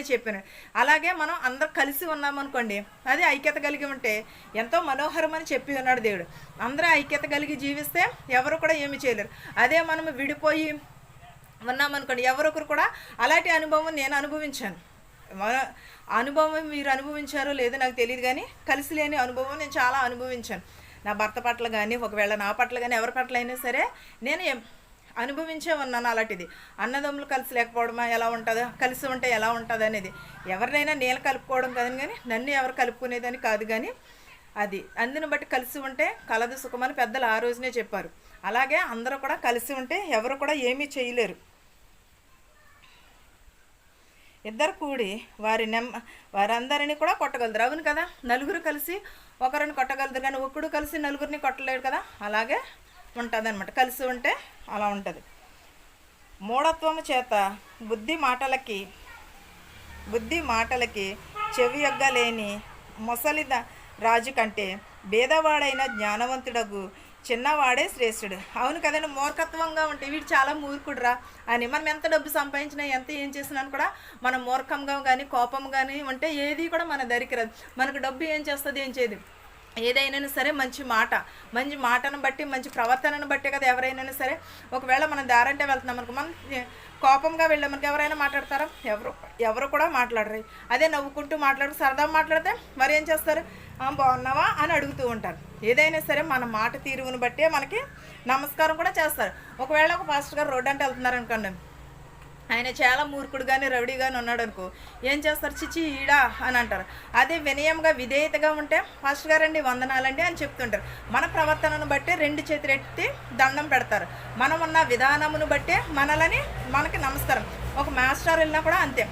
అని చెప్పాను. అలాగే మనం అందరం కలిసి ఉన్నామనుకోండి, అది ఐక్యత కలిగి ఉంటే ఎంతో మనోహరం అని చెప్పి ఉన్నాడు దేవుడు. అందరూ ఐక్యత కలిగి జీవిస్తే ఎవరు కూడా ఏమి చేయలేరు. అదే మనం విడిపోయి ఉన్నామనుకోండి, ఎవరొకరు కూడా అలాంటి అనుభవం నేను అనుభవించాను. అనుభవం మీరు అనుభవించారో లేదో నాకు తెలియదు, కానీ కలిసి లేని అనుభవం నేను చాలా అనుభవించాను. నా భర్త పట్ల కానీ, ఒకవేళ నా పట్ల కానీ, ఎవరి పట్ల అయినా సరే నేను అనుభవించే ఉన్నాను. అలాంటిది అన్నదమ్ములు కలిసి లేకపోవడమా ఎలా ఉంటుందో, కలిసి ఉంటే ఎలా ఉంటుంది అనేది. ఎవరినైనా నేను కలుపుకోవడం కాదని, కానీ నన్ను ఎవరు కలుపుకునేదని కాదు, కానీ అది అందుని బట్టి కలిసి ఉంటే కలదు సుఖమని పెద్దలు ఆ రోజునే చెప్పారు. అలాగే అందరూ కూడా కలిసి ఉంటే ఎవరు కూడా ఏమీ చేయలేరు. ఇద్దరు కూడి వారందరినీ కూడా కొట్టగలరు. అవును కదా, నలుగురు కలిసి ఒకరిని కొట్టగలరు, కానీ ఒక్కడు కలిసి నలుగురిని కొట్టలేడు కదా. అలాగే ఉంటుంది అనమాట, కలిసి ఉంటే అలా ఉంటుంది. మూఢత్వము చేత బుద్ధి మాటలకి చెవి యొగ్గలేని మొసలి రాజు కంటే భేదవాడైన జ్ఞానవంతుడగు చిన్నవాడే శ్రేష్ఠుడు. అవును కదండి, మూర్ఖత్వంగా ఉంటే వీడు చాలా మూర్ఖుడురా అని మనం ఎంత డబ్బు సంపాదించినా, ఎంత ఏం చేసినా కూడా మనం మూర్ఖంగా కానీ కోపం కానీ ఉంటే ఏది కూడా మన దగ్గరికి రాదు. మనకు డబ్బు ఏం చేస్తుంది, ఏం చేయదు. ఏదైనా సరే మంచి మాటను బట్టి, మంచి ప్రవర్తనను బట్టే కదా ఎవరైనా సరే. ఒకవేళ మనం దారంటే వెళ్తున్నాం అనుకో, మనం కోపంగా వెళ్ళామనుకో ఎవరైనా మాట్లాడతారా? ఎవరు కూడా మాట్లాడరు. అదే నవ్వుకుంటూ సరదా మాట్లాడితే మరి ఏం చేస్తారు? బాగున్నావా అని అడుగుతూ ఉంటారు. ఏదైనా సరే మన మాట తీరువుని బట్టే మనకి నమస్కారం కూడా చేస్తారు. ఒకవేళ ఒక పాస్టర్ గారు రోడ్డు అంటే వెళ్తున్నారు అనుకోండి, ఆయన చాలా మూర్ఖుడు కానీ రౌడీ కానీ ఉన్నాడు అనుకో, ఏం చేస్తారు? చిచి ఈడా అని అంటారు. అదే వినయంగా విధేయతగా ఉంటే పాస్టర్ గారండి వందనాలండి అని చెప్తుంటారు. మన ప్రవర్తనను బట్టే రెండు చేతులు ఎత్తి దండం పెడతారు. మనం ఉన్న విధానమును బట్టే మనకి నమస్కారం. ఒక మాస్టర్ వెళ్ళినా కూడా అంతే.